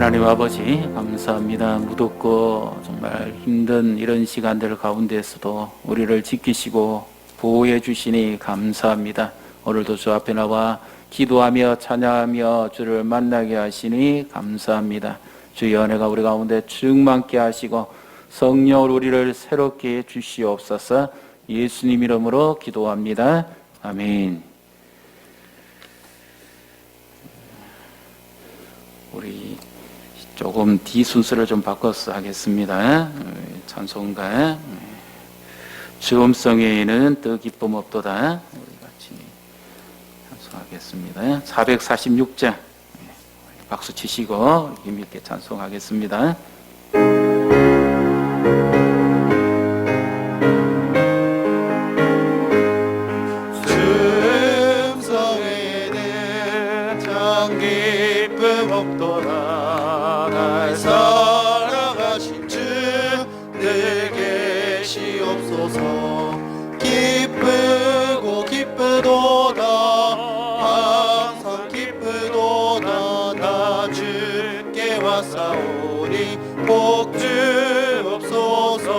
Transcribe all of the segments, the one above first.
하나님 아버지 감사합니다. 무덥고 정말 힘든 이런 시간들 가운데서도 우리를 지키시고 보호해 주시니 감사합니다. 오늘도 주 앞에 나와 기도하며 찬양하며 주를 만나게 하시니 감사합니다. 주의 은혜가 우리 가운데 충만케 하시고 성령으로 우리를 새롭게 해 주시옵소서. 예수님 이름으로 기도합니다. 아멘. 우리 조금 뒤 순서를 좀 바꿔서 하겠습니다. 찬송가 주 음성에는 더 기쁨 없도다. 우리 같이 찬송하겠습니다. 446장 박수 치시고 힘있게 찬송하겠습니다. 기쁘고 기쁘도다 항상 기쁘도다 나 주께 왔사오니 복 주옵소서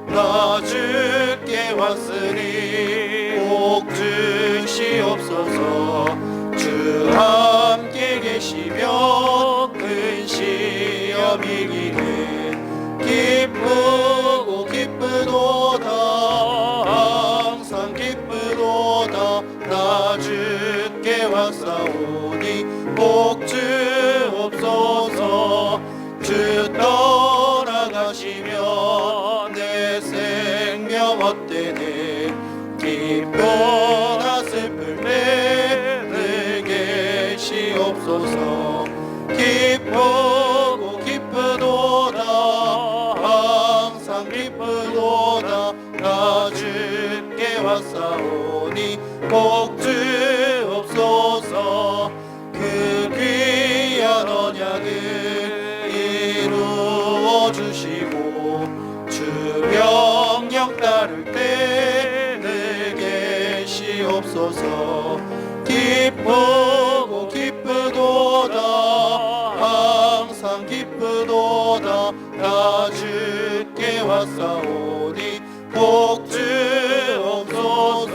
나 주께 왔으니 복 주시옵소서 주 함께 계시며 큰 시험 이기는 기쁘고 기쁘도다 항상 기쁘도다 나 주께 왔사오니 복 주옵소서 주 떠나가시며 내 생명 헛되네 기뻐나 슬플 늘 계시옵소서 기쁘고 기쁘도다 항상 기쁘도다 나 주께 왔사오니 복 주옵소서 그 귀한 언약을 이루어 주시고 주 명령 따를 때 늘 계시옵소서 기쁘고 기쁘도다 항상 기쁘도다 나 주께 왔사오니 복 주옵소서.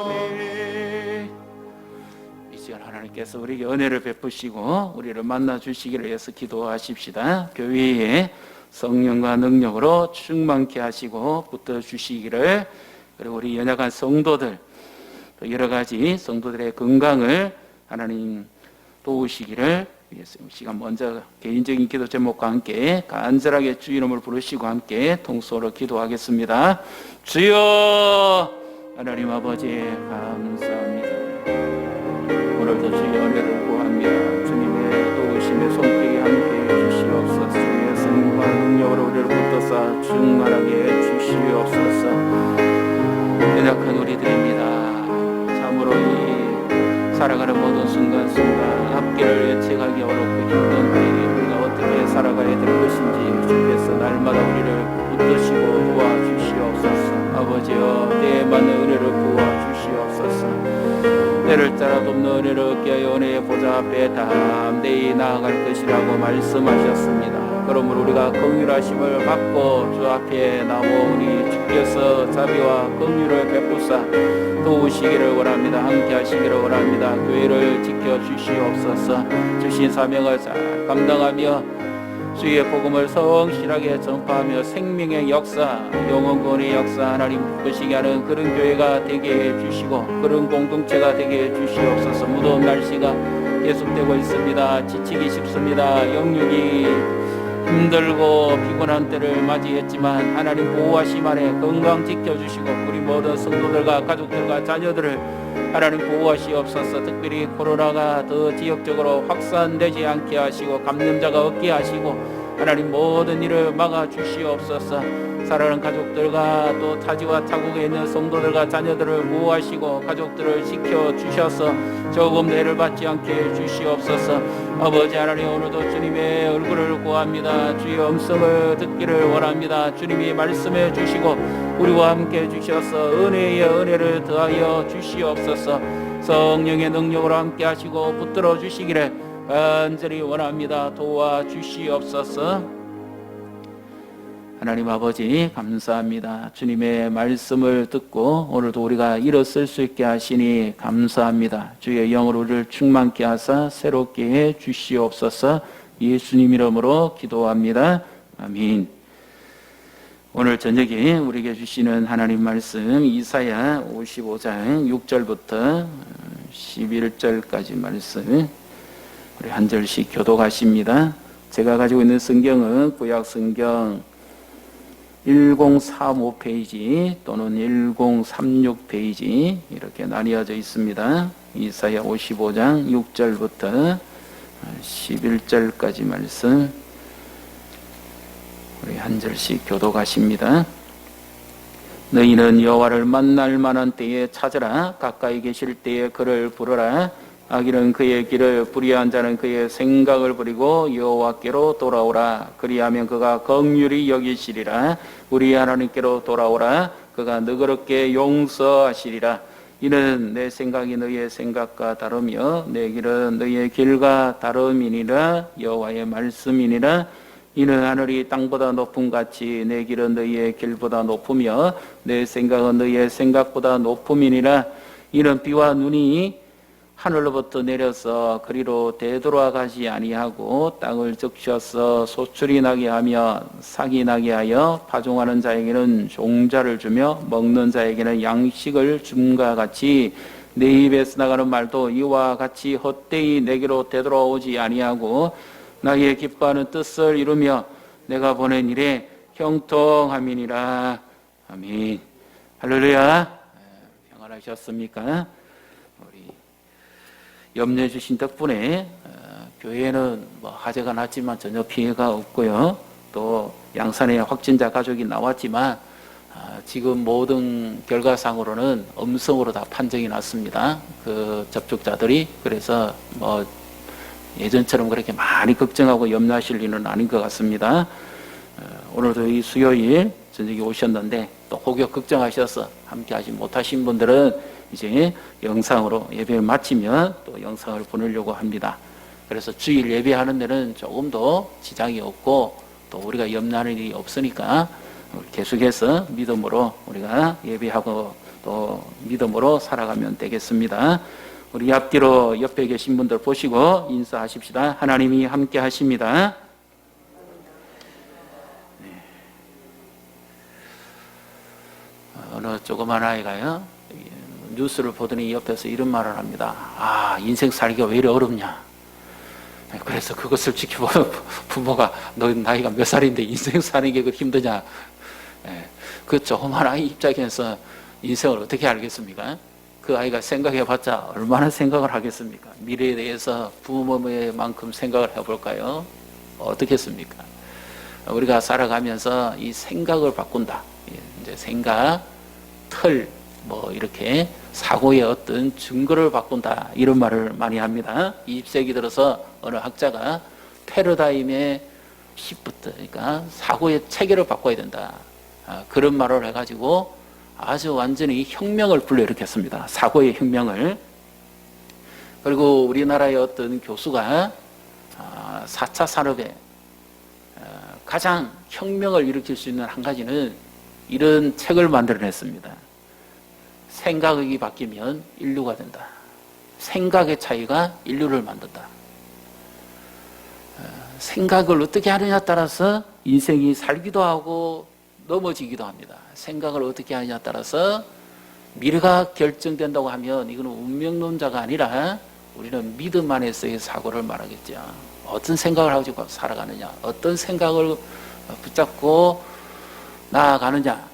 아멘. 이 시간 하나님께서 우리에게 은혜를 베푸시고 우리를 만나 주시기를 위해서 기도하십시다. 교회에 성령과 능력으로 충만케 하시고 붙어 주시기를, 그리고 우리 연약한 성도들 또 여러 가지 성도들의 건강을 하나님 도우시기를 위해서 이 시간 먼저 개인적인 기도 제목과 함께 간절하게 주 이름을 부르시고 함께 통소로 기도하겠습니다. 주여 하나님 아버지 감사합니다. 오늘도 주의 은혜를 구합니다. 주님의 도우심의 손길이 함께 해주시옵소서. 주의 성과 능력으로 우리를 붙어서 충만하게 해주시옵소서. 연약한 우리들입니다. 참으로 이 살아가는 모든 순간순간 앞길을 예측하기 어렵고 힘든 때에 우리가 어떻게 살아가야 될 것인지 주께서 날마다 우리를 붙드시고 도와주시옵소서. 아버지여 때에 맞는 은혜를 부어주시옵소서. 때를 따라 돕는 은혜를 얻게 하여 은혜의 보좌 앞에 담대히 나아갈 것이라고 말씀하셨습니다. 그러므로 우리가 긍휼하심을 받고 주 앞에 나오니 주께서 자비와 긍휼을 베푸사 도우시기를 원합니다. 함께 하시기를 원합니다. 교회를 지켜주시옵소서. 주신 사명을 잘 감당하며 주의 복음을 성실하게 전파하며 생명의 역사, 영원권의 역사 하나님 부으시게 하는 그런 교회가 되게 해주시고 그런 공동체가 되게 해주시옵소서. 무더운 날씨가 계속되고 있습니다. 지치기 쉽습니다. 영육이 힘들고 피곤한 때를 맞이했지만 하나님 보호하심 안에 건강 지켜주시고 우리 모든 성도들과 가족들과 자녀들을 하나님 보호하시옵소서. 특별히 코로나가 더 지역적으로 확산되지 않게 하시고 감염자가 없게 하시고 하나님 모든 일을 막아주시옵소서. 사랑하는 가족들과 또 타지와 타국에 있는 성도들과 자녀들을 보호하시고 가족들을 지켜주셔서 조금 해를 받지 않게 해주시옵소서. 아버지 하나님 오늘도 주님의 얼굴을 구합니다. 주의 음성을 듣기를 원합니다. 주님이 말씀해 주시고 우리와 함께 해주셔서 은혜의 은혜를 더하여 주시옵소서. 성령의 능력으로 함께 하시고 붙들어 주시기를 간절히 원합니다. 도와주시옵소서. 하나님 아버지 감사합니다. 주님의 말씀을 듣고 오늘도 우리가 일어설 수 있게 하시니 감사합니다. 주의 영으로 우리를 충만케 하사 새롭게 해 주시옵소서. 예수님 이름으로 기도합니다. 아멘. 오늘 저녁에 우리에게 주시는 하나님 말씀 이사야 55장 6절부터 11절까지 말씀 우리 한 절씩 교독하십니다. 제가 가지고 있는 성경은 구약 성경 1035페이지 또는 1036페이지 이렇게 나뉘어져 있습니다. 이사야 55장 6절부터 11절까지 말씀 우리 한 절씩 교독하십니다. 너희는 여호와를 만날 만한 때에 찾으라. 가까이 계실 때에 그를 부르라. 악인은 그의 길을, 불의한 자는 그의 생각을 버리고 여호와께로 돌아오라. 그리하면 그가 긍휼히 여기시리라. 우리 하나님께로 돌아오라. 그가 너그럽게 용서하시리라. 이는 내 생각이 너희의 생각과 다르며 내 길은 너희의 길과 다름이니라. 여호와의 말씀이니라. 이는 하늘이 땅보다 높음 같이 내 길은 너희의 길보다 높으며 내 생각은 너희의 생각보다 높음이니라. 이는 비와 눈이 하늘로부터 내려서 그리로 되돌아가지 아니하고 땅을 적셔서 소출이 나게 하며 삭이 나게 하여 파종하는 자에게는 종자를 주며 먹는 자에게는 양식을 줌과 같이 내 입에서 나가는 말도 이와 같이 헛되이 내게로 되돌아오지 아니하고 나의 기뻐하는 뜻을 이루며 내가 보낸 일에 형통함이니라. 아멘. 할렐루야. 평안하셨습니까? 우리 염려해 주신 덕분에 교회에는 뭐 화재가 났지만 전혀 피해가 없고요. 또 양산에 확진자 가족이 나왔지만 지금 모든 결과상으로는 음성으로 다 판정이 났습니다. 그 접촉자들이. 그래서 뭐 예전처럼 그렇게 많이 걱정하고 염려하실 일은 아닌 것 같습니다. 오늘도 이 수요일 저녁에 오셨는데 또 혹여 걱정하셔서 함께 하지 못하신 분들은 이제 영상으로 예배를 마치면 또 영상을 보내려고 합니다. 그래서 주일 예배하는 데는 조금 더 지장이 없고 또 우리가 염려하는 일이 없으니까 계속해서 믿음으로 우리가 예배하고 또 믿음으로 살아가면 되겠습니다. 우리 앞뒤로 옆에 계신 분들 보시고 인사하십시다. 하나님이 함께 하십니다. 네. 어느 조그만 아이가요, 뉴스를 보더니 옆에서 이런 말을 합니다. 아, 인생 살기가 왜 이리 어렵냐. 그래서 그것을 지켜보는 부모가 너 나이가 몇 살인데 인생 사는 게 그렇게 힘드냐. 그 조그만 아이 입장에서 인생을 어떻게 알겠습니까? 그 아이가 생각해봤자 얼마나 생각을 하겠습니까? 미래에 대해서 부모만큼 생각을 해볼까요? 어떻겠습니까? 우리가 살아가면서 이 생각을 바꾼다. 이제 생각, 틀, 뭐 이렇게 사고의 어떤 증거를 바꾼다. 이런 말을 많이 합니다. 20세기 들어서 어느 학자가 패러다임의 시프트, 그러니까 사고의 체계를 바꿔야 된다. 그런 말을 해가지고 아주 완전히 혁명을 불러일으켰습니다. 사고의 혁명을. 그리고 우리나라의 어떤 교수가 4차 산업에 가장 혁명을 일으킬 수 있는 한 가지는 이런 책을 만들어냈습니다. 생각이 바뀌면 인류가 된다. 생각의 차이가 인류를 만든다. 생각을 어떻게 하느냐에 따라서 인생이 살기도 하고 넘어지기도 합니다. 생각을 어떻게 하느냐에 따라서 미래가 결정된다고 하면 이거는 운명론자가 아니라 우리는 믿음 안에서의 사고를 말하겠죠. 어떤 생각을 가지고 살아가느냐, 어떤 생각을 붙잡고 나아가느냐.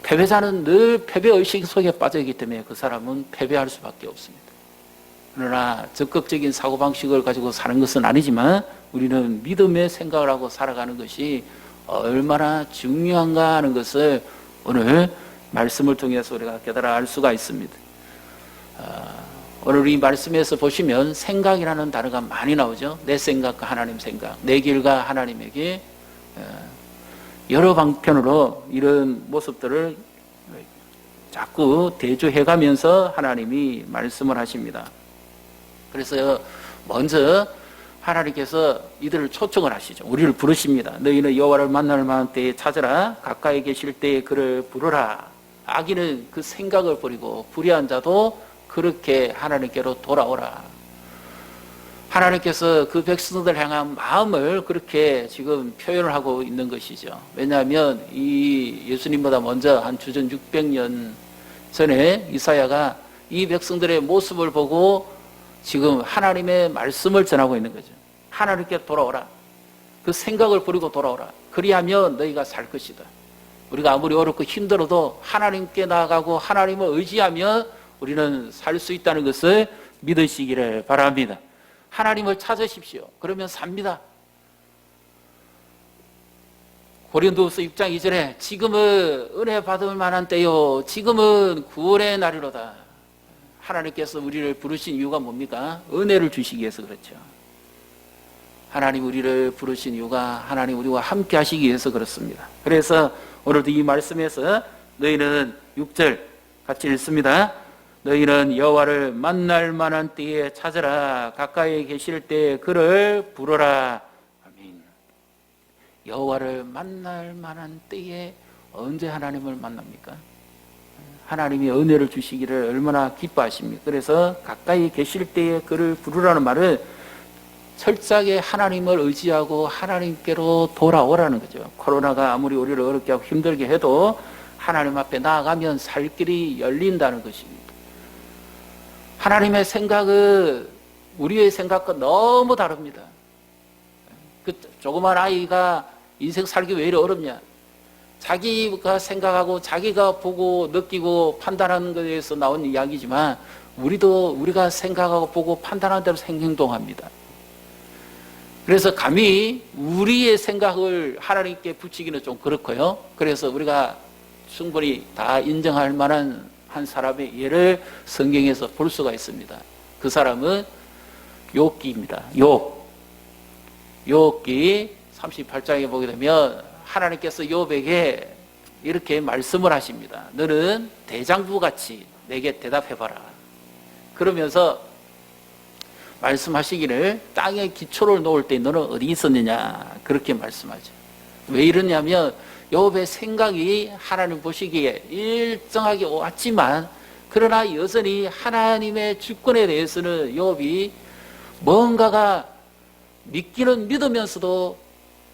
패배자는 늘 패배의식 속에 빠져있기 때문에 그 사람은 패배할 수밖에 없습니다. 그러나 적극적인 사고방식을 가지고 사는 것은 아니지만 우리는 믿음의 생각을 하고 살아가는 것이 얼마나 중요한가 하는 것을 오늘 말씀을 통해서 우리가 깨달아 알 수가 있습니다. 오늘 이 말씀에서 보시면 생각이라는 단어가 많이 나오죠. 내 생각과 하나님 생각, 내 길과 하나님의 길. 여러 방편으로 이런 모습들을 자꾸 대조해가면서 하나님이 말씀을 하십니다. 그래서 먼저 하나님께서 이들을 초청을 하시죠. 우리를 부르십니다. 너희는 여호와를 만날 만한 때에 찾으라. 가까이 계실 때에 그를 부르라. 악인은 그 생각을 버리고 불의한 자도 그렇게 하나님께로 돌아오라. 하나님께서 그 백성들 향한 마음을 그렇게 지금 표현을 하고 있는 것이죠. 왜냐하면 이 예수님보다 먼저 한 주전 600년 전에 이사야가 이 백성들의 모습을 보고 지금 하나님의 말씀을 전하고 있는 거죠. 하나님께 돌아오라. 그 생각을 버리고 돌아오라. 그리하면 너희가 살 것이다. 우리가 아무리 어렵고 힘들어도 하나님께 나아가고 하나님을 의지하며 우리는 살 수 있다는 것을 믿으시기를 바랍니다. 하나님을 찾으십시오. 그러면 삽니다. 고린도후서 6장 2절에 지금은 은혜 받을 만한 때요. 지금은 구원의 날이로다. 하나님께서 우리를 부르신 이유가 뭡니까? 은혜를 주시기 위해서 그렇죠. 하나님 우리를 부르신 이유가 하나님 우리와 함께 하시기 위해서 그렇습니다. 그래서 오늘도 이 말씀에서 너희는 6절 같이 읽습니다. 너희는 여호와를 만날 만한 때에 찾으라. 가까이 계실 때에 그를 부르라. 아멘. 여호와를 만날 만한 때에 언제 하나님을 만납니까? 하나님이 은혜를 주시기를 얼마나 기뻐하십니까? 그래서 가까이 계실 때에 그를 부르라는 말은 철저하게 하나님을 의지하고 하나님께로 돌아오라는 거죠. 코로나가 아무리 우리를 어렵게 하고 힘들게 해도 하나님 앞에 나아가면 살 길이 열린다는 것입니다. 하나님의 생각은 우리의 생각과 너무 다릅니다. 그 조그만 아이가 인생 살기 왜 이리 어렵냐? 자기가 생각하고 자기가 보고 느끼고 판단하는 것에 대해서 나온 이야기지만 우리가 생각하고 보고 판단하는 대로 행동합니다. 그래서 감히 우리의 생각을 하나님께 붙이기는 좀 그렇고요. 그래서 우리가 충분히 다 인정할 만한 한 사람의 예를 성경에서 볼 수가 있습니다. 그 사람은 욥기입니다. 욥기 38장에 보게 되면 하나님께서 욥에게 이렇게 말씀을 하십니다. 너는 대장부같이 내게 대답해봐라. 그러면서 말씀하시기를 땅에 기초를 놓을 때 너는 어디 있었느냐 그렇게 말씀하죠. 왜 이러냐면 욥의 생각이 하나님 보시기에 일정하게 왔지만 그러나 여전히 하나님의 주권에 대해서는 욥이 뭔가가 믿기는 믿으면서도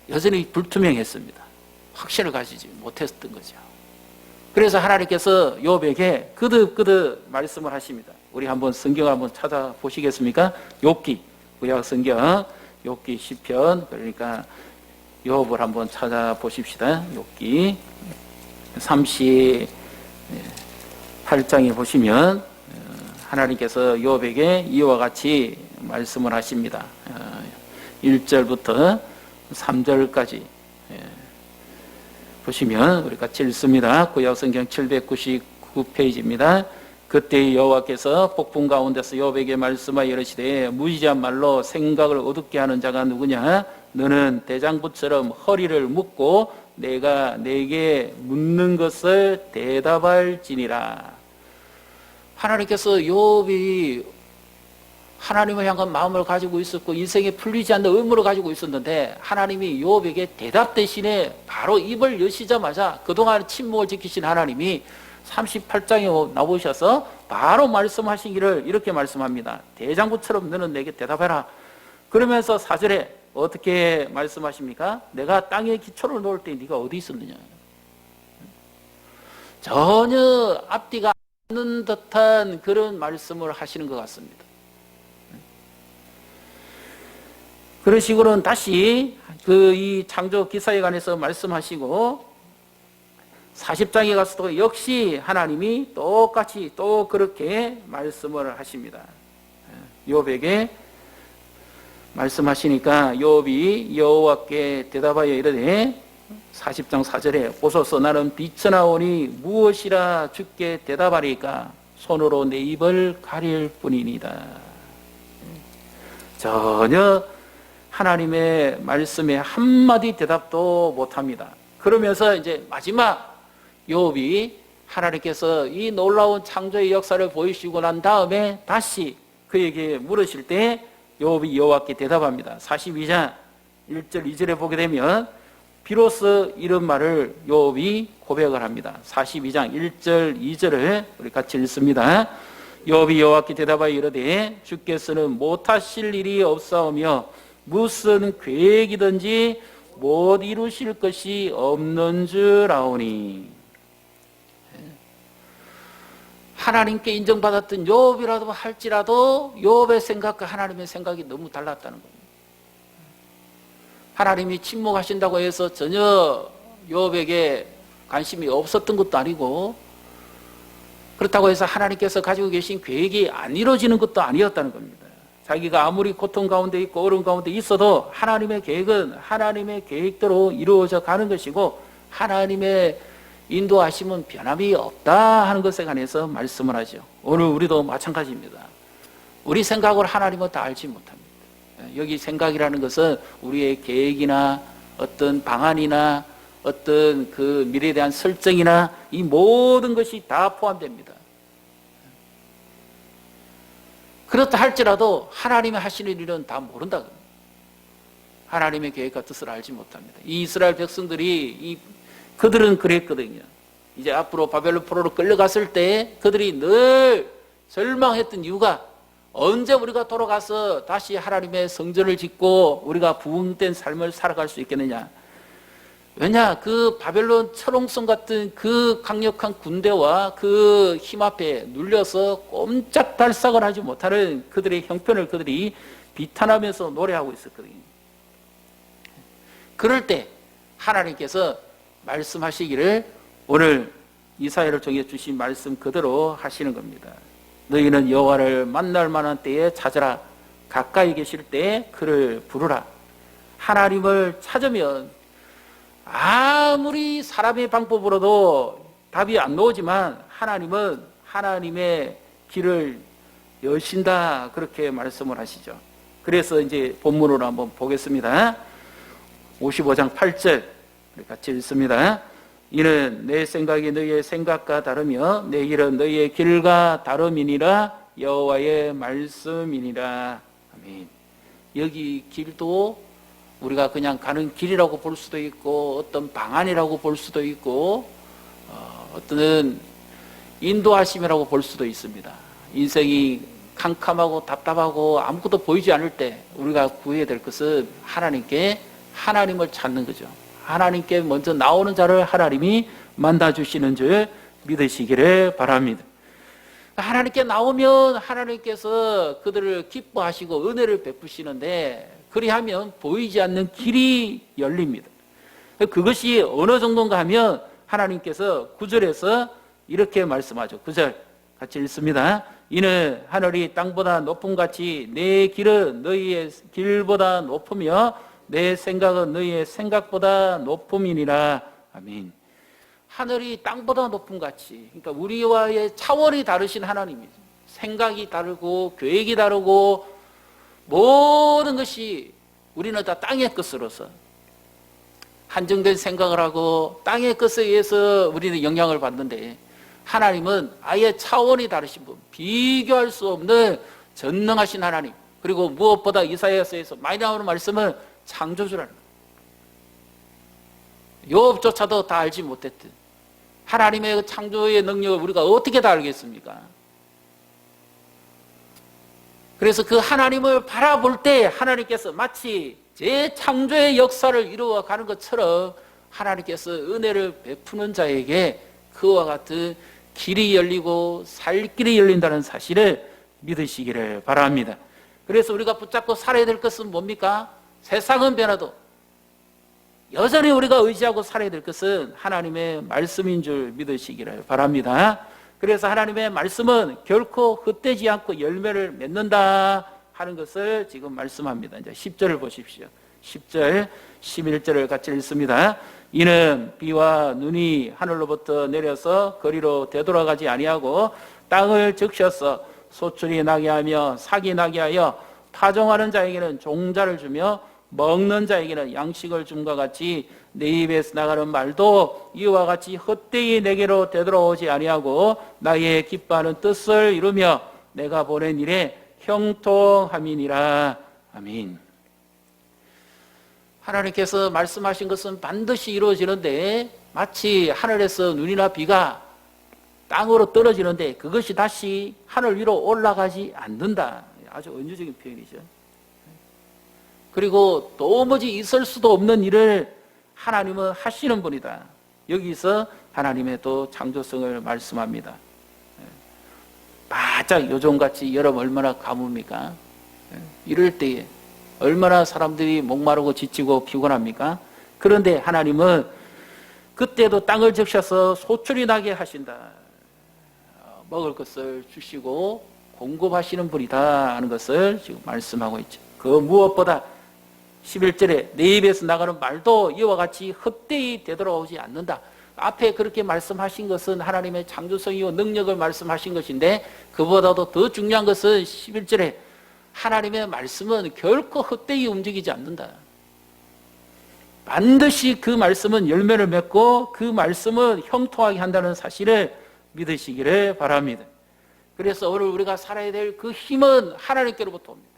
여전히 불투명했습니다. 확신을 가지지 못했던 거죠. 그래서 하나님께서 욥에게 거듭 말씀을 하십니다. 우리 한번 성경을 한번 찾아보시겠습니까? 욥기, 구약 성경, 욥기 시편, 그러니까 욥을 한번 찾아보십시다. 욥기 38장에 보시면 하나님께서 욥에게 이와 같이 말씀을 하십니다. 1절부터 3절까지 보시면 우리 같이 읽습니다. 구약 성경 799페이지입니다. 그때 여호와께서 폭풍 가운데서 욥에게 말씀하여 이르시되 무지한 말로 생각을 어둡게 하는 자가 누구냐? 너는 대장부처럼 허리를 묶고 내가 내게 묻는 것을 대답할지니라. 하나님께서 욥이 하나님을 향한 마음을 가지고 있었고 인생에 풀리지 않는 의무를 가지고 있었는데 하나님이 욥에게 대답 대신에 바로 입을 여시자마자 그동안 침묵을 지키신 하나님이 38장에 나오셔서 바로 말씀하시기를 이렇게 말씀합니다. 대장부처럼 너는 내게 대답해라. 그러면서 4절에 어떻게 말씀하십니까? 내가 땅에 기초를 놓을 때 네가 어디 있었느냐? 전혀 앞뒤가 않는 듯한 그런 말씀을 하시는 것 같습니다. 그런 식으로는 다시 이 창조 기사에 관해서 말씀하시고 40장에 가서도 역시 하나님이 똑같이 또 그렇게 말씀을 하십니다. 욥에게 말씀하시니까 욥이 여호와께 대답하여 이르되 40장 4절에 보소서 나는 비천하오니 무엇이라 주께 대답하리까 손으로 내 입을 가릴 뿐이니이다. 전혀 하나님의 말씀에 한마디 대답도 못합니다. 그러면서 이제 마지막 욥이 하나님께서 이 놀라운 창조의 역사를 보이시고 난 다음에 다시 그에게 물으실 때 욥이 여호와께 대답합니다. 42장 1절 2절에 보게 되면 비로소 이런 말을 욥이 고백을 합니다. 42장 1절 2절을 우리 같이 읽습니다. 욥이 여호와께 대답하여 이르되 주께서는 못하실 일이 없사오며 무슨 계획이든지 못 이루실 것이 없는 줄 아오니. 하나님께 인정받았던 욥이라도 할지라도 욥의 생각과 하나님의 생각이 너무 달랐다는 겁니다. 하나님이 침묵하신다고 해서 전혀 욥에게 관심이 없었던 것도 아니고, 그렇다고 해서 하나님께서 가지고 계신 계획이 안 이루어지는 것도 아니었다는 겁니다. 자기가 아무리 고통 가운데 있고 어려움 가운데 있어도 하나님의 계획은 하나님의 계획대로 이루어져 가는 것이고, 하나님의 인도하심은 변함이 없다 하는 것에 관해서 말씀을 하죠. 오늘 우리도 마찬가지입니다. 우리 생각을 하나님은 다 알지 못합니다. 여기 생각이라는 것은 우리의 계획이나 어떤 방안이나 어떤 그 미래에 대한 설정이나 이 모든 것이 다 포함됩니다. 그렇다 할지라도 하나님이 하시는 일은 다 모른다. 하나님의 계획과 뜻을 알지 못합니다. 이 이스라엘 백성들이 그들은 그랬거든요. 이제 앞으로 바벨론 포로로 끌려갔을 때 그들이 늘 절망했던 이유가 언제 우리가 돌아가서 다시 하나님의 성전을 짓고 우리가 부흥된 삶을 살아갈 수 있겠느냐. 왜냐, 그 바벨론 철옹성 같은 그 강력한 군대와 그 힘 앞에 눌려서 꼼짝달싹을 하지 못하는 그들의 형편을 그들이 비탄하면서 노래하고 있었거든요. 그럴 때 하나님께서 말씀하시기를 오늘 이사야를 통해 주신 말씀 그대로 하시는 겁니다. 너희는 여호와를 만날 만한 때에 찾으라. 가까이 계실 때에 그를 부르라. 하나님을 찾으면 아무리 사람의 방법으로도 답이 안 나오지만 하나님은 하나님의 길을 여신다, 그렇게 말씀을 하시죠. 그래서 이제 본문으로 한번 보겠습니다. 55장 8절 같이 읽습니다. 이는 내 생각이 너희의 생각과 다르며 내 길은 너희의 길과 다름이니라. 여호와의 말씀이니라. 아멘. 여기 길도 우리가 그냥 가는 길이라고 볼 수도 있고 어떤 방안이라고 볼 수도 있고 어떤 인도하심이라고 볼 수도 있습니다. 인생이 캄캄하고 답답하고 아무것도 보이지 않을 때 우리가 구해야 될 것은 하나님께 하나님을 찾는 거죠. 하나님께 먼저 나오는 자를 하나님이 만나주시는 줄 믿으시기를 바랍니다. 하나님께 나오면 하나님께서 그들을 기뻐하시고 은혜를 베푸시는데, 그리하면 보이지 않는 길이 열립니다. 그것이 어느 정도인가 하면 하나님께서 9절에서 이렇게 말씀하죠. 9절 같이 읽습니다. 이는 하늘이 땅보다 높음같이 내 길은 너희의 길보다 높으며 내 생각은 너희의 생각보다 높음이니라. 아멘. 하늘이 땅보다 높음같이, 그러니까 우리와의 차원이 다르신 하나님이죠. 생각이 다르고 계획이 다르고 모든 것이 우리는 다 땅의 것으로서 한정된 생각을 하고 땅의 것에 의해서 우리는 영향을 받는데, 하나님은 아예 차원이 다르신 분, 비교할 수 없는 전능하신 하나님, 그리고 무엇보다 이사야서에서 많이 나오는 말씀은 창조주라는 거예요. 욥조차도 다 알지 못했던 하나님의 창조의 능력을 우리가 어떻게 다 알겠습니까? 그래서 그 하나님을 바라볼 때 하나님께서 마치 재창조의 역사를 이루어가는 것처럼 하나님께서 은혜를 베푸는 자에게 그와 같은 길이 열리고 살 길이 열린다는 사실을 믿으시기를 바랍니다. 그래서 우리가 붙잡고 살아야 될 것은 뭡니까? 세상은 변화도 여전히 우리가 의지하고 살아야 될 것은 하나님의 말씀인 줄 믿으시기를 바랍니다. 그래서 하나님의 말씀은 결코 헛되지 않고 열매를 맺는다 하는 것을 지금 말씀합니다. 이제 10절을 보십시오. 10절, 11절을 같이 읽습니다. 이는 비와 눈이 하늘로부터 내려서 거리로 되돌아가지 아니하고 땅을 적셔서 소출이 나게 하며 삭이 나게 하여 파종하는 자에게는 종자를 주며 먹는 자에게는 양식을 줌과 같이 내 입에서 나가는 말도 이와 같이 헛되이 내게로 되돌아오지 아니하고 나의 기뻐하는 뜻을 이루며 내가 보낸 일에 형통함이니라. 아멘. 하나님께서 말씀하신 것은 반드시 이루어지는데 마치 하늘에서 눈이나 비가 땅으로 떨어지는데 그것이 다시 하늘 위로 올라가지 않는다. 아주 은유적인 표현이죠. 그리고 도무지 있을 수도 없는 일을 하나님은 하시는 분이다. 여기서 하나님의 또 창조성을 말씀합니다. 바짝 요즘같이 여름 얼마나 가뭄입니까? 이럴 때에 얼마나 사람들이 목마르고 지치고 피곤합니까? 그런데 하나님은 그때도 땅을 적셔서 소출이 나게 하신다. 먹을 것을 주시고 공급하시는 분이다 하는 것을 지금 말씀하고 있죠. 그 무엇보다 11절에 내 입에서 나가는 말도 이와 같이 헛되이 되돌아오지 않는다. 앞에 그렇게 말씀하신 것은 하나님의 창조성이요 능력을 말씀하신 것인데 그보다도 더 중요한 것은 11절에 하나님의 말씀은 결코 헛되이 움직이지 않는다. 반드시 그 말씀은 열매를 맺고 그 말씀은 형통하게 한다는 사실을 믿으시기를 바랍니다. 그래서 오늘 우리가 살아야 될 그 힘은 하나님께로부터 옵니다.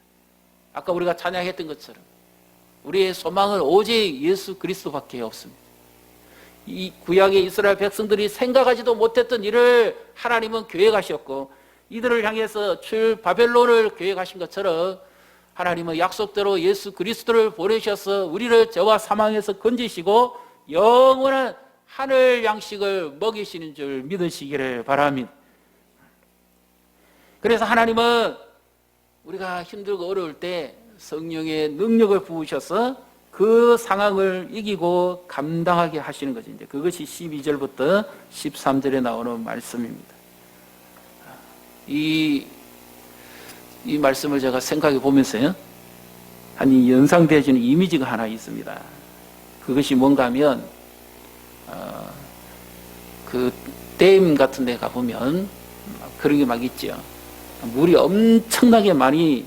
아까 우리가 찬양했던 것처럼 우리의 소망은 오직 예수 그리스도밖에 없습니다. 이 구약의 이스라엘 백성들이 생각하지도 못했던 일을 하나님은 계획하셨고 이들을 향해서 바벨론을 계획하신 것처럼 하나님은 약속대로 예수 그리스도를 보내셔서 우리를 죄와 사망에서 건지시고 영원한 하늘 양식을 먹이시는 줄 믿으시기를 바랍니다. 그래서 하나님은 우리가 힘들고 어려울 때 성령의 능력을 부으셔서 그 상황을 이기고 감당하게 하시는 거죠. 이제 그것이 12절부터 13절에 나오는 말씀입니다. 이 말씀을 제가 생각해 보면서요, 한 연상되어지는 이미지가 하나 있습니다. 그것이 뭔가 하면, 그 댐 같은 데 가보면 그런 게 막 있죠. 물이 엄청나게 많이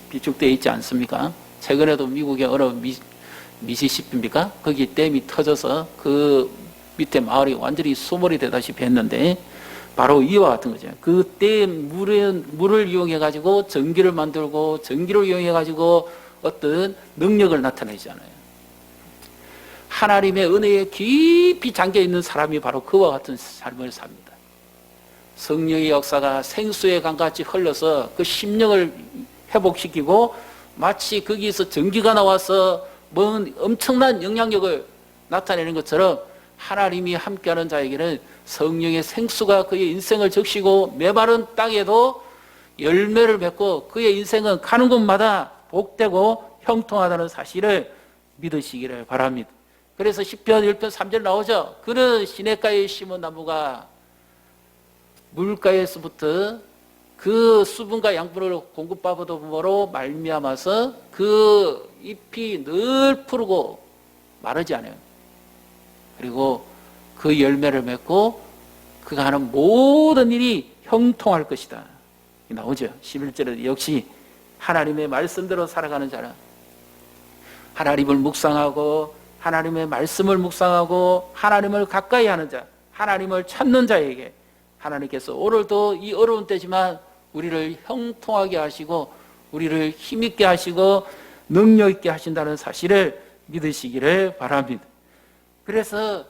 비축되어 있지 않습니까? 최근에도 미국의 어느 미시시피입니까? 거기 댐이 터져서 그 밑에 마을이 완전히 수몰이 되다시피 했는데 바로 이와 같은 거죠. 그 댐 물을 이용해가지고 전기를 만들고 전기를 이용해가지고 어떤 능력을 나타내잖아요. 하나님의 은혜에 깊이 잠겨있는 사람이 바로 그와 같은 삶을 삽니다. 성령의 역사가 생수의 강같이 흘러서 그 심령을 회복시키고 마치 거기서 전기가 나와서 뭔 엄청난 영향력을 나타내는 것처럼 하나님이 함께하는 자에게는 성령의 생수가 그의 인생을 적시고 메마른 땅에도 열매를 맺고 그의 인생은 가는 곳마다 복되고 형통하다는 사실을 믿으시기를 바랍니다. 그래서 시편 1편 3절 나오죠. 그는 시냇가에 심은 나무가 물가에서부터 그 수분과 양분을 공급받음으로 말미암아서 그 잎이 늘 푸르고 마르지 않아요. 그리고 그 열매를 맺고 그가 하는 모든 일이 형통할 것이다. 나오죠. 11절에 역시 하나님의 말씀대로 살아가는 자는 하나님을 묵상하고 하나님의 말씀을 묵상하고 하나님을 가까이 하는 자, 하나님을 찾는 자에게 하나님께서 오늘도 이 어려운 때지만 우리를 형통하게 하시고 우리를 힘있게 하시고 능력 있게 하신다는 사실을 믿으시기를 바랍니다. 그래서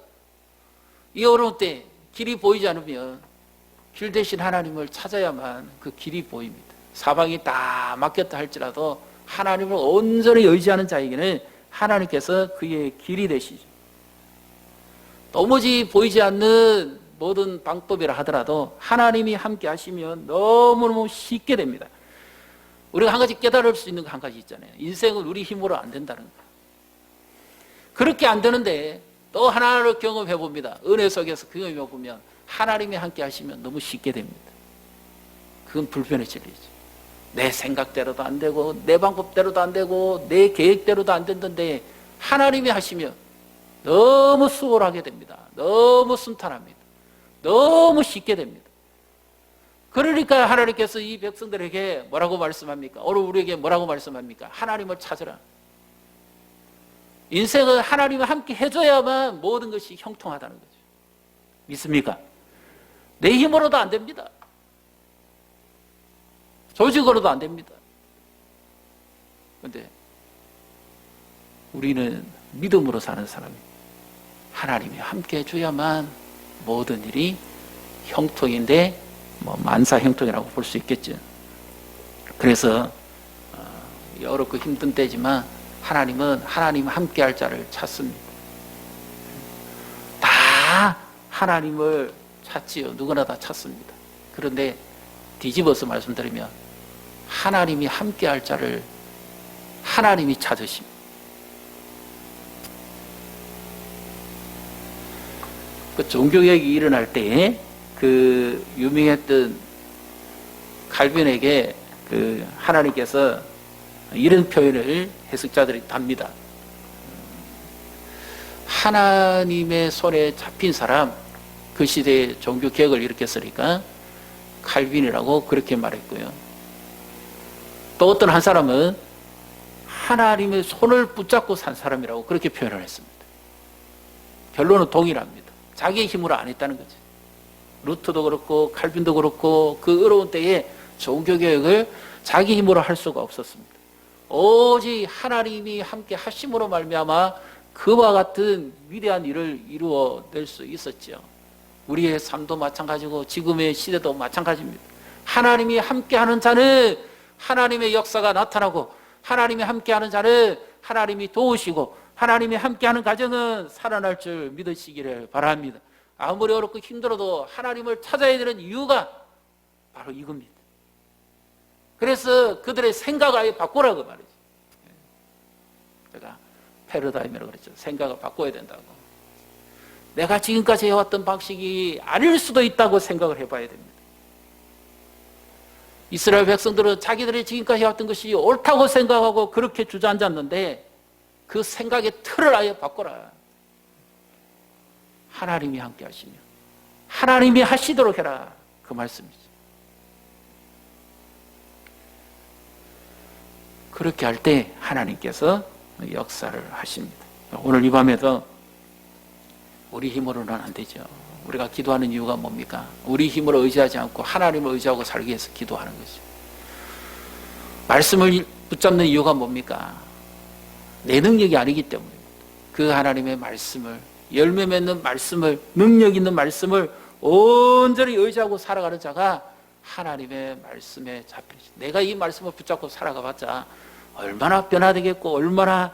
이 어려운 때 길이 보이지 않으면 길 대신 하나님을 찾아야만 그 길이 보입니다. 사방이 다 막혔다 할지라도 하나님을 온전히 의지하는 자에게는 하나님께서 그의 길이 되시죠. 도무지 보이지 않는 모든 방법이라 하더라도 하나님이 함께 하시면 너무너무 쉽게 됩니다. 우리가 한 가지 깨달을 수 있는 거 한 가지 있잖아요. 인생은 우리 힘으로 안 된다는 거. 그렇게 안 되는데 또 하나를 경험해 봅니다. 은혜 속에서 경험해 보면 하나님이 함께 하시면 너무 쉽게 됩니다. 그건 불변의 진리죠. 내 생각대로도 안 되고 내 방법대로도 안 되고 내 계획대로도 안 된다는데 하나님이 하시면 너무 수월하게 됩니다. 너무 순탄합니다. 너무 쉽게 됩니다. 그러니까 하나님께서 이 백성들에게 뭐라고 말씀합니까? 오늘 우리에게 뭐라고 말씀합니까? 하나님을 찾으라. 인생은 하나님과 함께 해줘야만 모든 것이 형통하다는 거죠. 믿습니까? 내 힘으로도 안 됩니다. 조직으로도 안 됩니다. 그런데 우리는 믿음으로 사는 사람입니다. 하나님이 함께 해줘야만 모든 일이 형통인데 만사 형통이라고 볼 수 있겠죠. 그래서 어렵고 힘든 때지만 하나님은 하나님 함께 할 자를 찾습니다. 다 하나님을 찾지요. 누구나 다 찾습니다. 그런데 뒤집어서 말씀드리면 하나님이 함께 할 자를 하나님이 찾으십니다. 그 종교개혁이 일어날 때 그 유명했던 칼빈에게 그 하나님께서 이런 표현을 해석자들이 답니다. 하나님의 손에 잡힌 사람, 그 시대에 종교개혁을 일으켰으니까 칼빈이라고 그렇게 말했고요. 또 어떤 한 사람은 하나님의 손을 붙잡고 산 사람이라고 그렇게 표현을 했습니다. 결론은 동일합니다. 자기의 힘으로 안 했다는 거죠. 루터도 그렇고 칼빈도 그렇고 그 어려운 때에 종교개혁을 자기 힘으로 할 수가 없었습니다. 오직 하나님이 함께 하심으로 말미암아 그와 같은 위대한 일을 이루어낼 수 있었죠. 우리의 삶도 마찬가지고 지금의 시대도 마찬가지입니다. 하나님이 함께하는 자는 하나님의 역사가 나타나고 하나님이 함께하는 자는 하나님이 도우시고 하나님이 함께하는 가정은 살아날 줄 믿으시기를 바랍니다. 아무리 어렵고 힘들어도 하나님을 찾아야 되는 이유가 바로 이겁니다. 그래서 그들의 생각을 아예 바꾸라고 말이죠. 제가 패러다임이라고 그랬죠. 생각을 바꿔야 된다고. 내가 지금까지 해왔던 방식이 아닐 수도 있다고 생각을 해봐야 됩니다. 이스라엘 백성들은 자기들이 지금까지 해왔던 것이 옳다고 생각하고 그렇게 주저앉았는데 그 생각의 틀을 아예 바꿔라. 하나님이 함께 하시며 하나님이 하시도록 해라. 그 말씀이죠. 그렇게 할 때 하나님께서 역사를 하십니다. 오늘 이 밤에도 우리 힘으로는 안 되죠. 우리가 기도하는 이유가 뭡니까? 우리 힘으로 의지하지 않고 하나님을 의지하고 살기 위해서 기도하는 거죠. 말씀을 붙잡는 이유가 뭡니까? 내 능력이 아니기 때문입니다. 그 하나님의 말씀을, 열매 맺는 말씀을, 능력 있는 말씀을 온전히 의지하고 살아가는 자가 하나님의 말씀에 잡히지. 내가 이 말씀을 붙잡고 살아가봤자 얼마나 변화되겠고 얼마나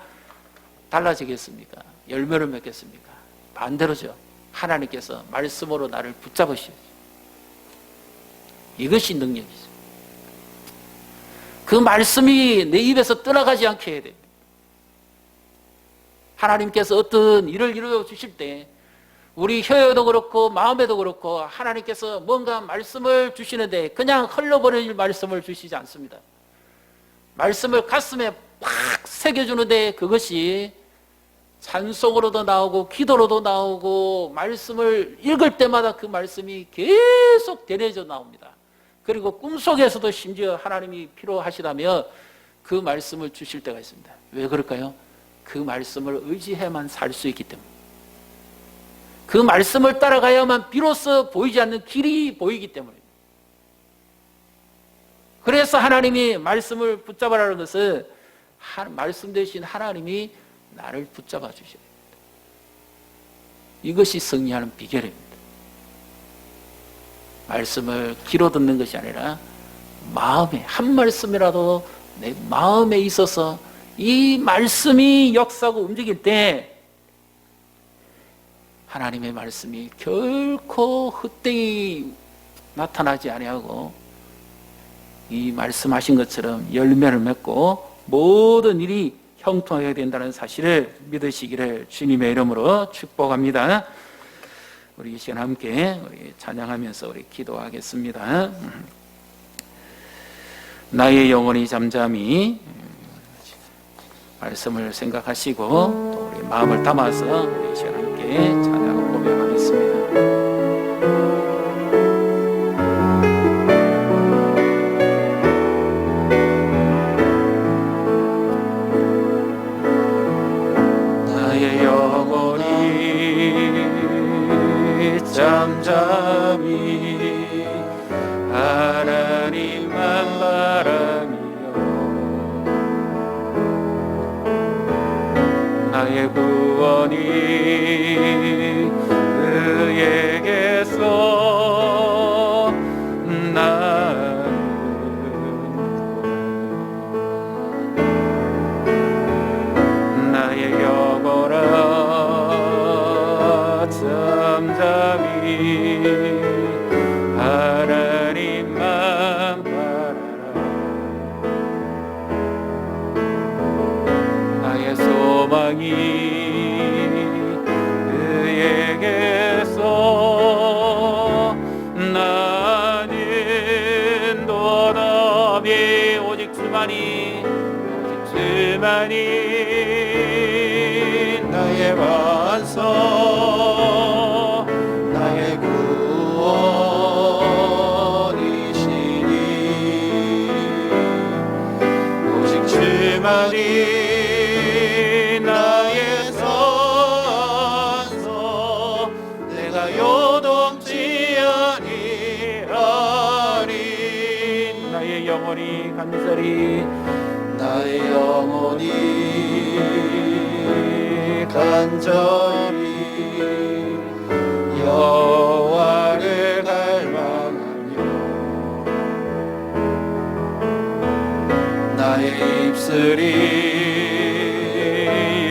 달라지겠습니까? 열매를 맺겠습니까? 반대로죠. 하나님께서 말씀으로 나를 붙잡으시죠. 이것이 능력이죠. 그 말씀이 내 입에서 떠나가지 않게 해야 됩니다. 하나님께서 어떤 일을 이루어 주실 때 우리 혀에도 그렇고 마음에도 그렇고 하나님께서 뭔가 말씀을 주시는데 그냥 흘러버릴 말씀을 주시지 않습니다. 말씀을 가슴에 팍 새겨주는데 그것이 찬송으로도 나오고 기도로도 나오고 말씀을 읽을 때마다 그 말씀이 계속 되뇌져 나옵니다. 그리고 꿈속에서도 심지어 하나님이 필요하시다며 그 말씀을 주실 때가 있습니다. 왜 그럴까요? 그 말씀을 의지해야만 살 수 있기 때문에, 그 말씀을 따라가야만 비로소 보이지 않는 길이 보이기 때문에. 그래서 하나님이 말씀을 붙잡으라는 것은 말씀 대신 하나님이 나를 붙잡아 주셔야 됩니다. 이것이 승리하는 비결입니다. 말씀을 귀로 듣는 것이 아니라 마음에, 한 말씀이라도 내 마음에 있어서 이 말씀이 역사하고 움직일 때 하나님의 말씀이 결코 헛되이 나타나지 아니하고 이 말씀하신 것처럼 열매를 맺고 모든 일이 형통하게 된다는 사실을 믿으시기를 주님의 이름으로 축복합니다. 우리 이 시간 함께 우리 찬양하면서 우리 기도하겠습니다. 나의 영혼이 잠잠히 말씀을 생각하시고 또 우리 마음을 담아서 우리 이 시간 함께 찬양을 고백하겠습니다. 나의 구원이 그에게서 나는 나의 영혼아 잠잠히 하나님만 바라라. 나의 소망이 그에게서 나는 도담이 오직 주만이 나의 완성 나의 구원이시니 오직 주만이 나의 산소 내가 요동치 아니하리 나의 영혼이 간절히 나의 영혼이 간절히 여호와를 갈망하며 나의 입술이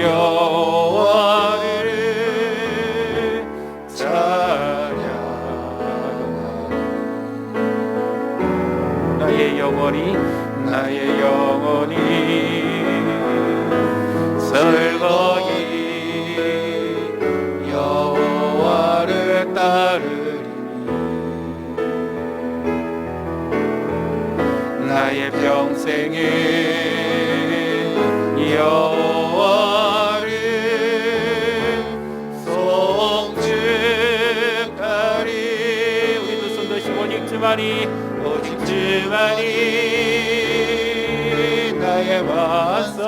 여호와를 찬양하리 나의 영혼이 설거이 여호와를 따르리니 나의 평생에 여호와를 송축하리 우리도 손 드시고 오직 주만이 나의 완성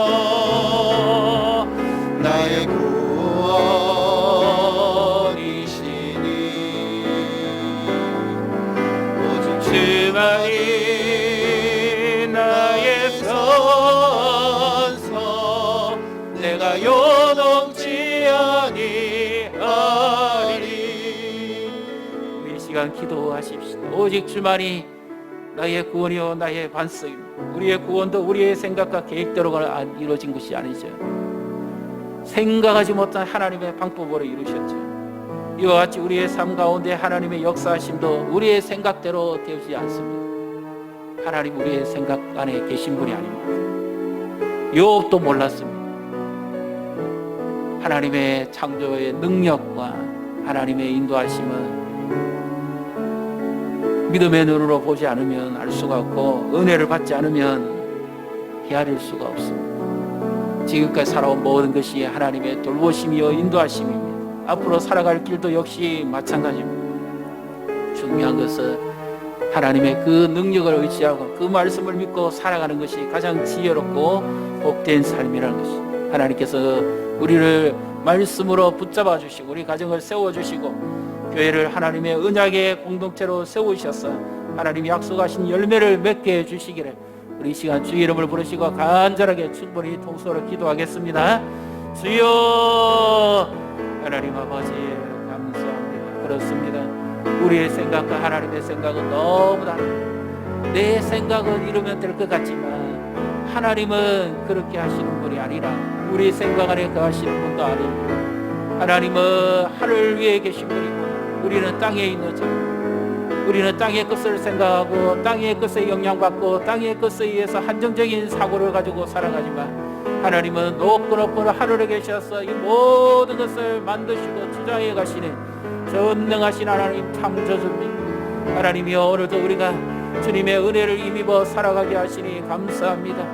나의 구원이시니 오직 주만이 나의 선서 내가 요동치 아니하리 우리 이 시간 기도하십시오. 오직 주만이 나의 구원이요 나의 반석입니다. 우리의 구원도 우리의 생각과 계획대로가 이루어진 것이 아니죠. 생각하지 못한 하나님의 방법으로 이루셨죠. 이와 같이 우리의 삶 가운데 하나님의 역사하심도 우리의 생각대로 되지 않습니다. 하나님 우리의 생각 안에 계신 분이 아닙니다. 욥도 몰랐습니다. 하나님의 창조의 능력과 하나님의 인도하심은 믿음의 눈으로 보지 않으면 알 수가 없고 은혜를 받지 않으면 헤아릴 수가 없습니다. 지금까지 살아온 모든 것이 하나님의 돌보심이요 인도하심입니다. 앞으로 살아갈 길도 역시 마찬가지입니다. 중요한 것은 하나님의 그 능력을 의지하고 그 말씀을 믿고 살아가는 것이 가장 지혜롭고 복된 삶이라는 것입니다. 하나님께서 우리를 말씀으로 붙잡아 주시고 우리 가정을 세워주시고 교회를 하나님의 언약의 공동체로 세우셔서 하나님이 약속하신 열매를 맺게 해주시기를 우리 이 시간 주의 이름을 부르시고 간절하게 충분히 통성으로 기도하겠습니다. 주여 하나님 아버지 감사합니다. 그렇습니다. 우리의 생각과 하나님의 생각은 너무 다릅니다. 내 생각은 이루면 될 것 같지만 하나님은 그렇게 하시는 분이 아니라 우리 생각 안에 거하시는 분도 아닙니다. 하나님은 하늘 위에 계신 분이고 우리는 땅에 있는 자. 우리는 땅의 것을 생각하고 땅의 것에 영향받고 땅의 것에 의해서 한정적인 사고를 가지고 살아가지만 하나님은 높고 하늘에 계셔서 이 모든 것을 만드시고 주장해 가시는 전능하신 하나님 창조주입니다. 하나님이여 오늘도 우리가 주님의 은혜를 힘입어 살아가게 하시니 감사합니다.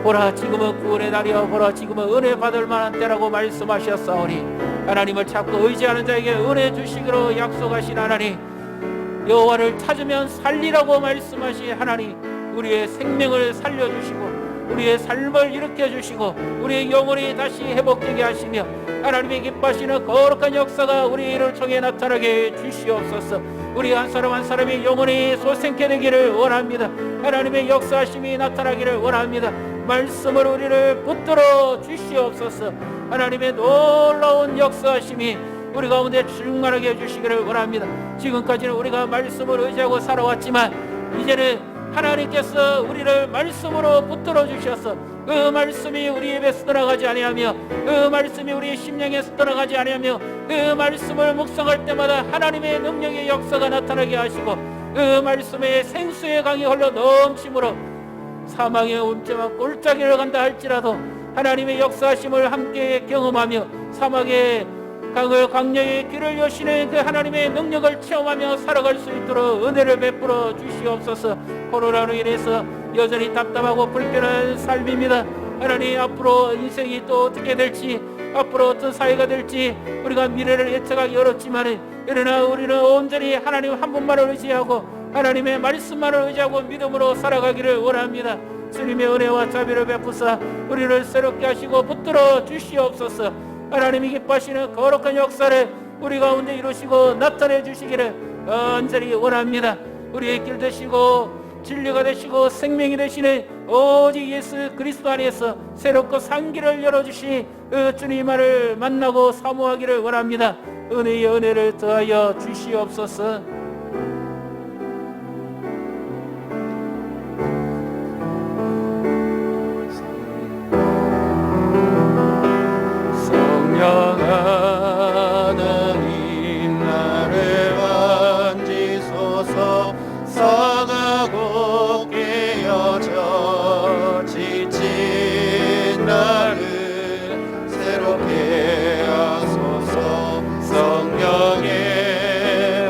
보라 지금은 구원의 날이여 보라 지금은 은혜 받을 만한 때라고 말씀하셨사오니 하나님을 찾고 의지하는 자에게 은혜 주시기로 약속하신 하나님 여호와를 찾으면 살리라고 말씀하신 하나님 우리의 생명을 살려주시고 우리의 삶을 일으켜주시고 우리의 영혼이 다시 회복되게 하시며 하나님의 기뻐하시는 거룩한 역사가 우리를 통해 나타나게 주시옵소서. 우리 한 사람 한 사람이 영혼이 소생케 되기를 원합니다. 하나님의 역사하심이 나타나기를 원합니다. 말씀을 우리를 붙들어 주시옵소서. 하나님의 놀라운 역사하심이 우리 가운데 충만하게 해주시기를 원합니다. 지금까지는 우리가 말씀을 의지하고 살아왔지만 이제는 하나님께서 우리를 말씀으로 붙들어 주셔서 그 말씀이 우리 입에서 떠나가지 아니하며 그 말씀이 우리 심령에서 떠나가지 아니하며 그 말씀을 묵상할 때마다 하나님의 능력의 역사가 나타나게 하시고 그 말씀에 생수의 강이 흘러 넘침으로 사망의 움켜만 꼴짜기를 간다 할지라도 하나님의 역사하심을 함께 경험하며 사막의 강을 강령의 길을 여시는 그 하나님의 능력을 체험하며 살아갈 수 있도록 은혜를 베풀어 주시옵소서. 코로나로 인해서 여전히 답답하고 불편한 삶입니다. 하나님, 앞으로 인생이 또 어떻게 될지, 앞으로 어떤 사회가 될지 우리가 미래를 예측하기 어렵지만 그러나 우리는 온전히 하나님 한 분만을 의지하고 하나님의 말씀만을 의지하고 믿음으로 살아가기를 원합니다. 주님의 은혜와 자비를 베푸사 우리를 새롭게 하시고 붙들어 주시옵소서. 하나님이 기뻐하시는 거룩한 역사를 우리 가운데 이루시고 나타내 주시기를 간절히 원합니다. 우리의 길 되시고 진리가 되시고 생명이 되시는 오직 예수 그리스도 안에서 새롭고 산 길을 열어주시 그 주님만을 만나고 사모하기를 원합니다. 은혜의 은혜를 더하여 주시옵소서. 하나님 나를 만지소서. 상하고 깨어져 지친 나를 새롭게 하소서. 성령의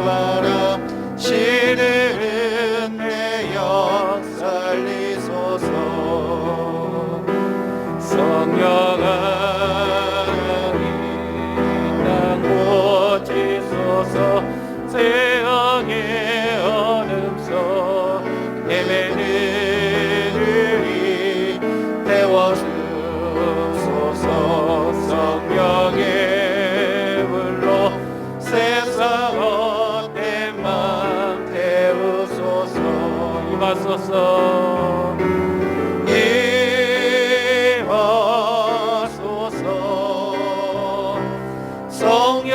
바람 시들은 내 영 살리소서. 성령아 세상의 어둠속 헤매는 우리 태워주소서. 성령의 불로 세상 헛된 맘 태우소서. 임하소서. 임하소서. 성령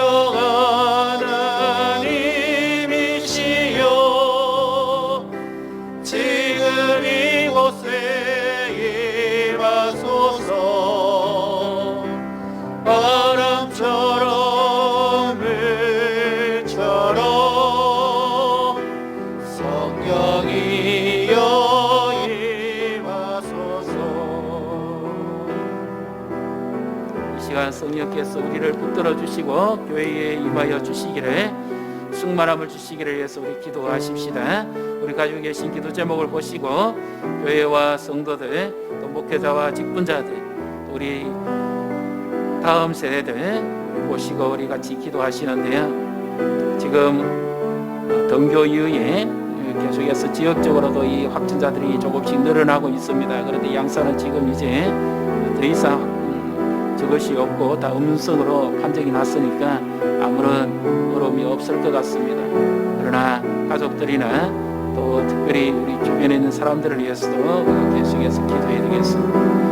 바람처럼 물처럼 성령이여 임하소서. 이 시간 성령께서 우리를 붙들어 주시고 교회에 임하여 주시기를 충만함을 주시기를 위해서 우리 기도하십시다. 우리 가지고 계신 기도 제목을 보시고 교회와 성도들 또 목회자와 직분자들 또 우리 다음 세대들 보시고 우리 같이 기도하시는데요. 지금 등교 이후에 계속해서 지역적으로도 이 확진자들이 조금씩 늘어나고 있습니다. 그런데 양산은 지금 이제 더 이상 저것이 없고 다 음성으로 판정이 났으니까 아무런 어려움이 없을 것 같습니다. 그러나 가족들이나 또 특별히 우리 주변에 있는 사람들을 위해서도 계속해서 기도해야 되겠습니다.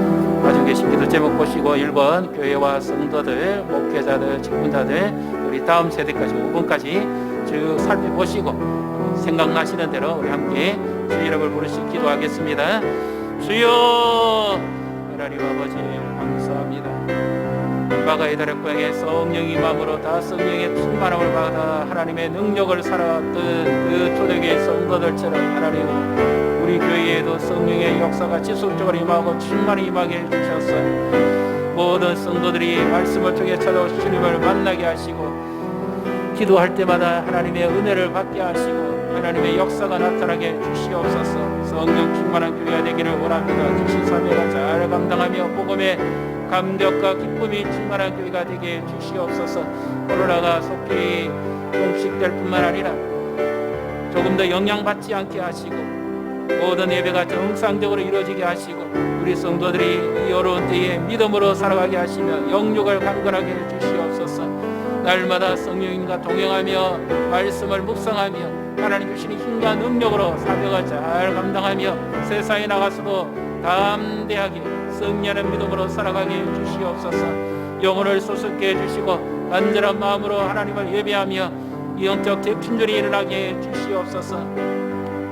가지고 계신 기도 제목 보시고 1번 교회와 성도들, 목회자들, 직분자들 우리 다음 세대까지 5번까지 쭉 살펴보시고 생각나시는 대로 우리 함께 주 이름을 부르시 기도하겠습니다. 주여 하나님 아버지 감사합니다. 바가의 달의 고향에 성령이 마음으로 다 성령의 충만함을 받아 하나님의 능력을 살아왔던 그 초대교회 성도들처럼 하나님 우리 교회에도 성령의 역사가 지속적으로 임하고 충만히 임하게 해주셔서 모든 성도들이 말씀을 통해 찾아오신 주님을 만나게 하시고 기도할 때마다 하나님의 은혜를 받게 하시고 하나님의 역사가 나타나게 주시옵소서. 성령 충만한 교회가 되기를 원합니다. 주신 사명을 잘 감당하며 복음의 감격과 기쁨이 충만한 교회가 되게 주시옵소서. 코로나가 속히 종식될 뿐만 아니라 조금 더 영향받지 않게 하시고 모든 예배가 정상적으로 이루어지게 하시고 우리 성도들이 이 어려운 때에 믿음으로 살아가게 하시며 영육을 강건하게 해주시옵소서. 날마다 성령님과 동행하며 말씀을 묵상하며 하나님 주시는 힘과 능력으로 사명을 잘 감당하며 세상에 나가서도 담대하게 승리하는 믿음으로 살아가게 해주시옵소서. 영혼을 소속게 해주시고 간절한 마음으로 하나님을 예배하며 영적 재충전이 일어나게 해주시옵소서.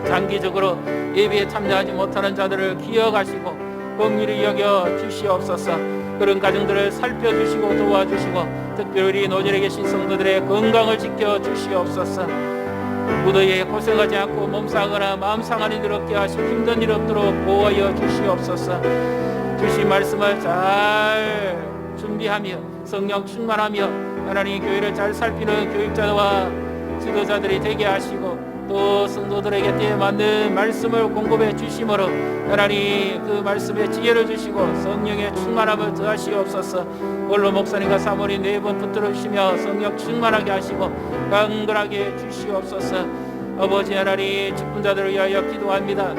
장기적으로 예배에 참여하지 못하는 자들을 기억하시고 긍휼히 여겨 주시옵소서. 그런 가정들을 살펴주시고 도와주시고 특별히 노전에 계신 성도들의 건강을 지켜 주시옵소서. 무더위에 고생하지 않고 몸 상하거나 마음 상한 일 없게 하시고 힘든 일 없도록 보호하여 주시옵소서. 주신 말씀을 잘 준비하며 성령 충만하며 하나님 교회를 잘 살피는 교육자와 지도자들이 되게 하시고 또 성도들에게 때에 맞는 말씀을 공급해 주심으로 하나님 그 말씀에 지혜를 주시고 성령의 충만함을 더하시옵소서. 원로 목사님과 사모님 4번 붙들어 주시며 성령 충만하게 하시고 강건하게 주시옵소서. 아버지 하나님 직분자들을 위하여 기도합니다.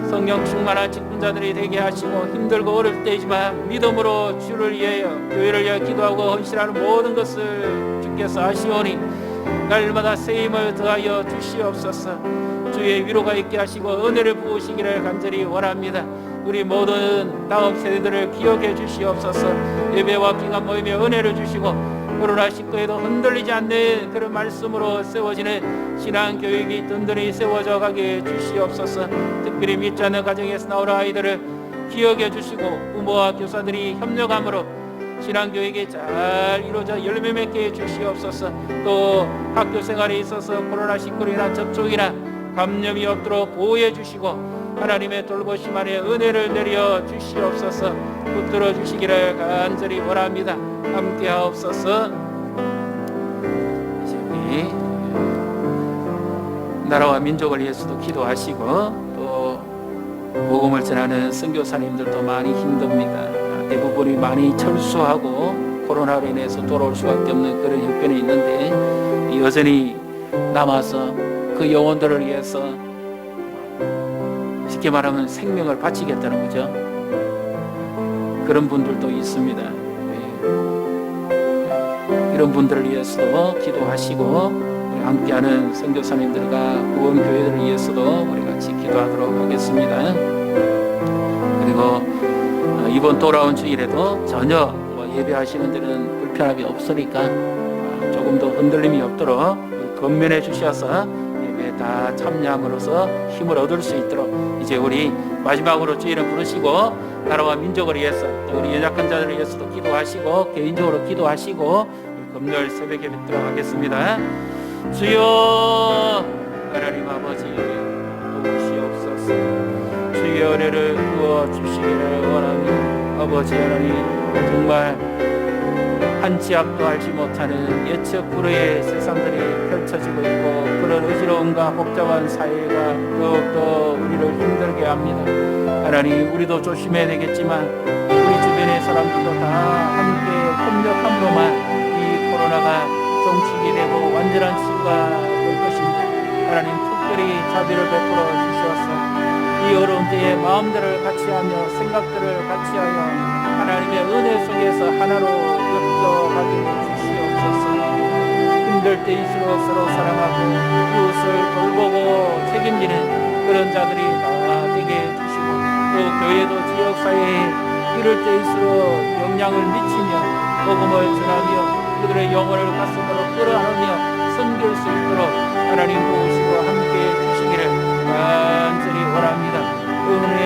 성령 충만한 직분자들이 되게 하시고 힘들고 어려울 때이지만 믿음으로 주를 위하여 교회를 위하여 기도하고 헌신하는 모든 것을 주께서 아시오니 날마다 세임을 더하여 주시옵소서. 주의 위로가 있게 하시고 은혜를 부으시기를 간절히 원합니다. 우리 모든 다음 세대들을 기억해 주시옵소서. 예배와 기간 모임에 은혜를 주시고 코로나19에도 흔들리지 않는 그런 말씀으로 세워지는 신앙교육이 든든히 세워져 가게 주시옵소서. 특별히 믿지 않는 가정에서 나오는 아이들을 기억해 주시고 부모와 교사들이 협력함으로 신앙교육이 잘 이루어져 열매 맺게 해주시옵소서. 또 학교 생활에 있어서 코로나19로 인한 접촉이나 감염이 없도록 보호해 주시고 하나님의 돌보심 안에 은혜를 내려 주시옵소서. 붙들어 주시기를 간절히 원합니다. 함께 하옵소서. 이제 우리 나라와 민족을 위해서도 기도하시고 또 복음을 전하는 선교사님들도 많이 힘듭니다. 대부분이 많이 철수하고 코로나로 인해서 돌아올 수밖에 없는 그런 형편이 있는데 여전히 남아서 그 영혼들을 위해서 쉽게 말하면 생명을 바치겠다는 거죠. 그런 분들도 있습니다. 이런 분들을 위해서도 기도하시고 우리 함께하는 선교사님들과 구원교회들을 위해서도 우리 같이 기도하도록 하겠습니다. 그리고 이번 돌아온 주일에도 전혀 예배하시는 데는 불편함이 없으니까 조금 더 흔들림이 없도록 건면해 주셔서 예배에 다 참여함으로써 힘을 얻을 수 있도록 이제 우리 마지막으로 주일을 부르시고 나라와 민족을 위해서 또 우리 연약한 자들을 위해서도 기도하시고 개인적으로 기도하시고 금요일 새벽에 뵙도록 하겠습니다. 주여 하나님 아버지 도우시옵소서. 주의 은혜를 부어 주시기를 원하며 아버지 하나님 정말 한치 앞도 알지 못하는 예측 불허의 세상들이 펼쳐지고 있고 그런 어지러움과 복잡한 사회가 더욱더 우리를 힘들게 합니다. 하나님 우리도 조심해야 되겠지만 우리 주변의 사람들도 다 함께 협력함으로만 이 코로나가 종식이 되고 완전한 치유가 될 것입니다. 하나님 특별히 자비를 베풀어 주시옵소서. 이 어려운 때에 마음들을 같이하며 생각들을 같이하여 하나님의 은혜 속에서 하나로 엮어가게 주시옵소서. 힘들 때일수록 서로 사랑하고 이웃을 돌보고 책임지는 그런 자들이 다 되게 해주시고 또 교회도 지역사회에 이럴 때일수록 영향을 미치며 복음을 전하며 그들의 영혼을 가슴으로 끌어안으며 섬길 수 있도록 하나님 도우시고 함께 해주시기를 간절히 원합니다. 은혜의